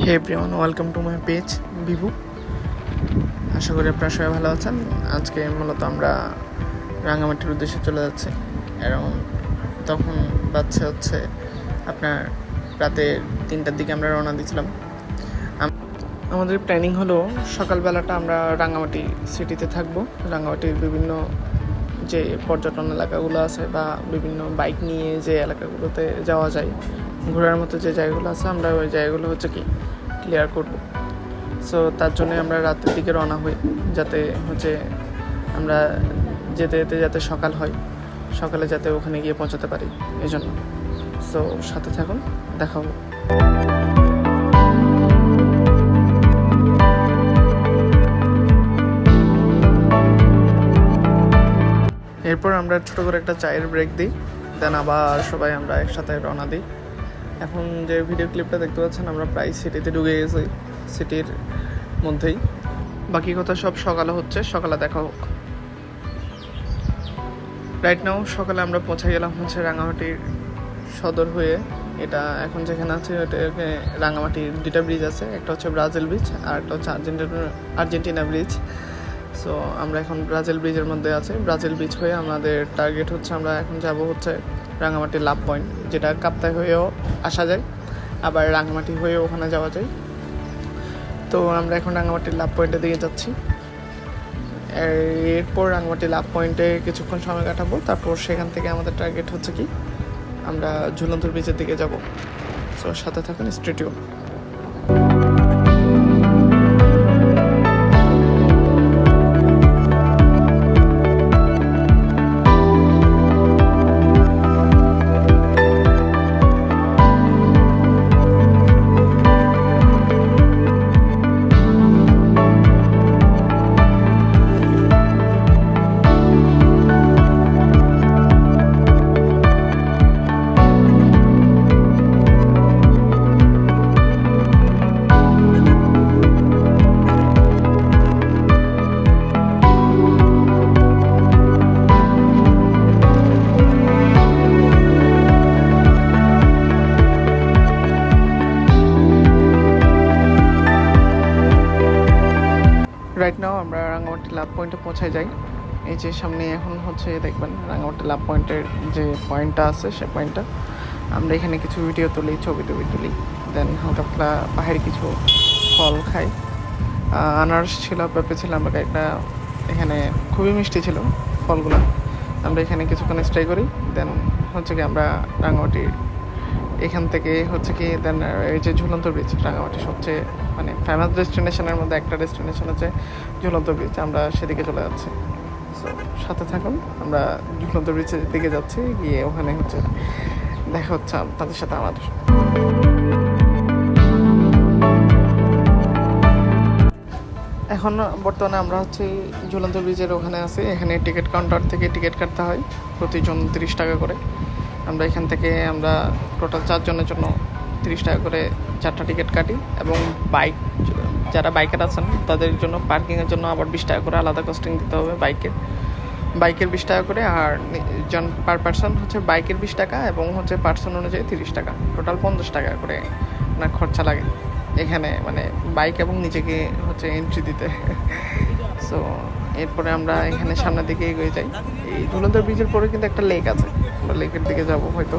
Hey everyone, welcome to my page Bibhu. আশা করি আপনারা সবাই ভালো আছেন। আজকে মূলত আমরা রাঙামাটির উদ্দেশ্যে চলে যাচ্ছি এবং তখন বাচ্চা হচ্ছে আপনার রাতে 3টার দিকে আমরা রওনা দিয়েছিলাম। আমাদের প্ল্যানিং হলো সকালবেলাটা আমরা রাঙামাটি সিটিতে থাকবো। রাঙামাটির বিভিন্ন যে পর্যটন এলাকাগুলো আছে বা বিভিন্ন বাইক নিয়ে যে এলাকাগুলোতে যাওয়া যায়, ঘোরার মতো যে জায়গাগুলো আছে, আমরা ওই জায়গাগুলো হচ্ছে কি ক্লিয়ার করব। সো তার জন্য আমরা রাতের দিকে রওনা হই, যাতে হচ্ছে আমরা যেতে যেতে যাতে সকাল হয়, সকালে যাতে ওখানে গিয়ে পৌঁছাতে পারি এই জন্য। সো সাথে থাকুন, দেখা হবে। এরপর আমরা ছোটো করে একটা চায়ের ব্রেক দিই, দেন আবার সবাই আমরা একসাথে রওনা দিই। এখন যে ভিডিও ক্লিপটা দেখতে পাচ্ছেন, আমরা প্রায় সিটিতে ঢুকে গেছি, সিটির মধ্যেই। বাকি কথা সব সকালে হচ্ছে, সকালে দেখা হোক। রাইট নাও সকালে আমরা পৌঁছে গেলাম হচ্ছে রাঙামাটির সদর হয়ে। এটা এখন যেখানে আছে ওটাকে রাঙামাটির 2টা ব্রিজ আছে, একটা হচ্ছে ব্রাজিল ব্রিজ আর একটা হচ্ছে আর্জেন্টিনা ব্রিজ। সো আমরা এখন ব্রাজিল ব্রিজের মধ্যে আছি। ব্রাজিল ব্রিজ হয়ে আমাদের টার্গেট হচ্ছে আমরা এখন যাব হচ্ছে রাঙামাটি লাভ পয়েন্ট, যেটা কাপ্তাই হয়েও আসা যায়, আবার রাঙামাটি হয়েও ওখানে যাওয়া যায়। তো আমরা এখন রাঙামাটির লাভ পয়েন্টের দিকে যাচ্ছি। এরপর রাঙামাটি লাভ পয়েন্টে কিছুক্ষণ সময় কাটাবো, তারপর সেখান থেকে আমাদের টার্গেট হচ্ছে কি আমরা ঝুলন্তর ব্রিজের দিকে যাব। সো সাথে থাকুন, স্টে টিউন। রাইট নাও আমরা রাঙামাটি লাভ পয়েন্টে পৌঁছে যাই। এই যে সামনে এখন হচ্ছে দেখবেন রাঙামাটি লাভ পয়েন্টের যে পয়েন্টটা আছে, সে পয়েন্টটা আমরা এখানে কিছু ভিডিও তুলি, ছবি তুলি, দেন হালকা পাতলা পাহাড়ি কিছু ফল খাই। আনারস ছিল, পেঁপে ছিল, আমরা একটা এখানে খুবই মিষ্টি ছিল ফলগুলো। আমরা এখানে কিছুক্ষণ স্টে করি, দেন হচ্ছে কি আমরা রাঙামাটির এখান থেকে হচ্ছে কি দেন এই যে ঝুলন্ত ব্রিজ, রাঙামাটি সবচেয়ে মানে ফেমাস ডেস্টিনেশনের মধ্যে একটা ডেস্টিনেশন হচ্ছে ঝুলন্ত ব্রিজ, আমরা সেদিকে চলে যাচ্ছি। সো সাথে থাকুন, আমরা ঝুলন্ত ব্রিজের দিকে যাচ্ছি, গিয়ে ওখানে হচ্ছে দেখা হচ্ছে তাদের সাথে আমাদের। এখন বর্তমানে আমরা হচ্ছে ঝুলন্ত ব্রিজের ওখানে আছি। এখানে টিকিট কাউন্টার থেকে টিকিট কাটতে হয়, প্রতিজন 30 টাকা করে। আমরা এখান থেকে আমরা টোটাল 4 জনের জন্য 30 টাকা করে 4টা টিকিট কাটি, এবং যারা বাইকার আছেন তাদের জন্য পার্কিংয়ের জন্য আবার 20 টাকা করে আলাদা কস্টিং দিতে হবে। বাইকের 20 টাকা করে, আর জন পার পার্সন হচ্ছে বাইকের 20 টাকা এবং হচ্ছে পার্সন অনুযায়ী 30 টাকা, টোটাল 50 টাকা করে আপনার খরচা লাগে এখানে, মানে বাইক এবং নিজেকে হচ্ছে এন্ট্রি দিতে। সো এরপরে আমরা এখানে সামনের দিকে এগিয়ে যাই। এই ঝুলন্ত ব্রিজের পরে কিন্তু একটা লেক আছে, আমরা লেকের দিকে যাবো হয়তো।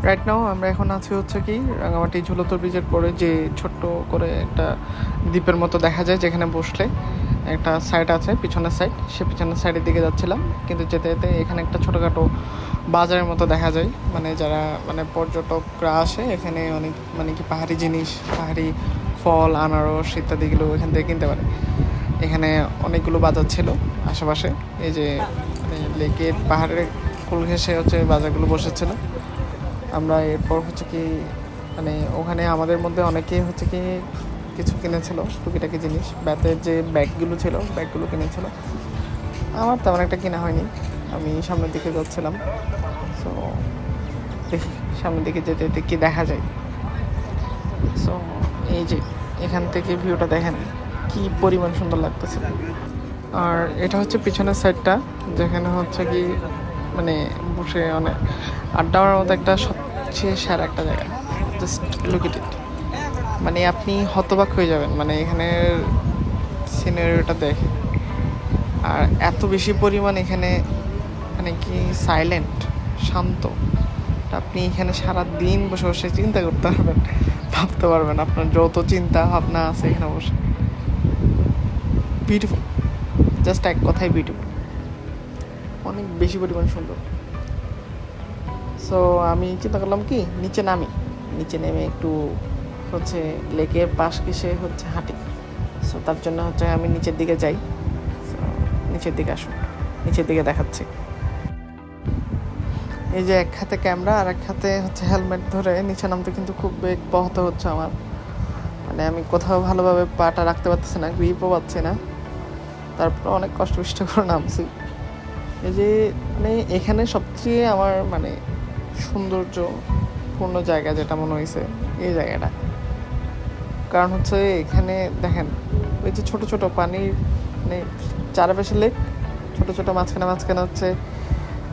রাইট নাও আমরা এখন আছি হচ্ছে কি রাঙামাটি ঝুলন্ত ব্রিজের পরে যে ছোট্ট করে একটা দ্বীপের মতো দেখা যায়, যেখানে বসলে একটা সাইড আছে, পিছনের সাইড, সে পিছনের সাইডের দিকে যাচ্ছিলাম। কিন্তু যেতে যেতে এখানে একটা ছোটোখাটো বাজারের মতো দেখা যায়, মানে যারা মানে পর্যটকরা আসে এখানে অনেক মানে কি পাহাড়ি জিনিস, পাহাড়ি ফল, আনারস ইত্যাদিগুলো এখান থেকে কিনতে পারে। এখানে অনেকগুলো বাজার ছিল আশেপাশে, এই যে মানে লেকের পাহাড়ের কোল ঘেঁষে হচ্ছে বাজারগুলো বসেছিল। আমরা এরপর হচ্ছে কি মানে ওখানে আমাদের মধ্যে অনেকেই হচ্ছে কি কিছু কিনেছিল, টুকিটাকি জিনিস, ব্যাতের যে ব্যাগগুলো ছিল ব্যাগগুলো কিনেছিল। আমার তেমন একটা কেনা হয়নি, আমি সামনের দিকে যাচ্ছিলাম। সো দেখি সামনের দিকে যেতে যেতে কী দেখা যায়। সো এই যে এখান থেকে ভিউটা দেখেন কি পরিমাণ সুন্দর লাগতেছে। আর এটা হচ্ছে পিছনের সাইডটা, যেখানে হচ্ছে কি মানে বসে অনেক আড্ডা মারার মতো একটা সবচেয়ে সেরা একটা জায়গা। জাস্ট লুক ইট ইট, মানে আপনি হতবাক হয়ে যাবেন মানে এখানের সিনারিটা দেখে। আর এত বেশি পরিমাণ এখানে মানে কি সাইলেন্ট, শান্ত। আপনি এখানে সারা দিন বসে বসে চিন্তা করতে পারবেন, ভাবতে পারবেন, আপনার যত চিন্তা ভাবনা আছে এখানে বসে। বিউটিফুল, জাস্ট এক কথাই বিউটিফুল, অনেক বেশি পরিমাণ সুন্দর। সো আমি চিন্তা করলাম কি নিচে নেমে একটু হচ্ছে লেকের পাশ ঘেঁষে হচ্ছে হাঁটি। সো তার জন্য হচ্ছে আমি নিচের দিকে যাই। নিচের দিকে আসুন, নিচের দিকে দেখাচ্ছি। এই যে এক হাতে ক্যামেরা আর এক হাতে হচ্ছে হেলমেট ধরে নিচে নামতে কিন্তু খুব বেগ পোহাতে হচ্ছে আমার। মানে আমি কোথাও ভালোভাবে পাটা রাখতে পারতেছি না, গ্রিপও পাচ্ছি না, তারপর অনেক কষ্ট করে নামছি। এই যে মানে এখানে সবচেয়ে আমার মানে সৌন্দর্যপূর্ণ জায়গা যেটা মনে হয়েছে এই জায়গাটা। কারণ হচ্ছে এখানে দেখেন ওই যে ছোট ছোট পানির মানে চারপাশে লেক, ছোট ছোট মাঝখানে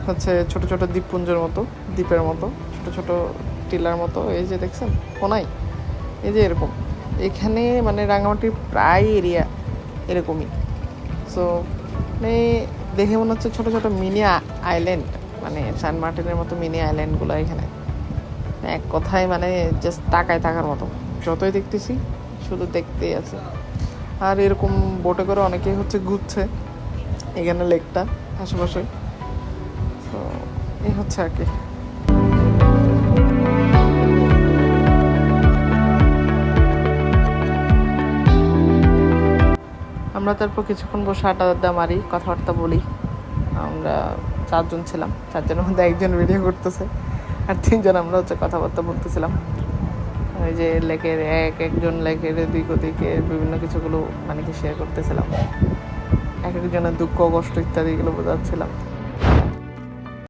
হচ্ছে ছোট ছোট দ্বীপপুঞ্জের মতো, দ্বীপের মতো, ছোট ছোট টিলার মতো। এই যে দেখছেন কোনায় এই যে এরকম, এখানে মানে রাঙামাটির প্রায় এরিয়া এরকমই। সো মানে দেখে মনে হচ্ছে ছোট ছোট মিনি আইল্যান্ড, মানে সেন্ট মার্টিনের মতো মিনি আইল্যান্ডগুলো এখানে। এক কথায় মানে জাস্ট তাকায় থাকার মতো, যতই দেখতেছি শুধু দেখতেই আছে। আর এরকম বোটে করে অনেকেই হচ্ছে ঘুরছে এখানে লেকটা আশেপাশে। তো এই হচ্ছে আর কি। আমরা তারপর কিছুক্ষণ বসে আড্ডা মারি, কথাবার্তা বলি। আমরা 4 জন ছিলাম, 4 জনের মধ্যে একজন ভিডিও করতেছে আর 3 জন আমরা হচ্ছে কথাবার্তা বলতেছিলাম। ওই যে লেকের একজন লেকের দিক ওদিকে বিভিন্ন কিছুগুলো মানে কি শেয়ার করতেছিলাম, এক একজনের দুঃখ কষ্ট ইত্যাদিগুলো বোঝাচ্ছিলাম।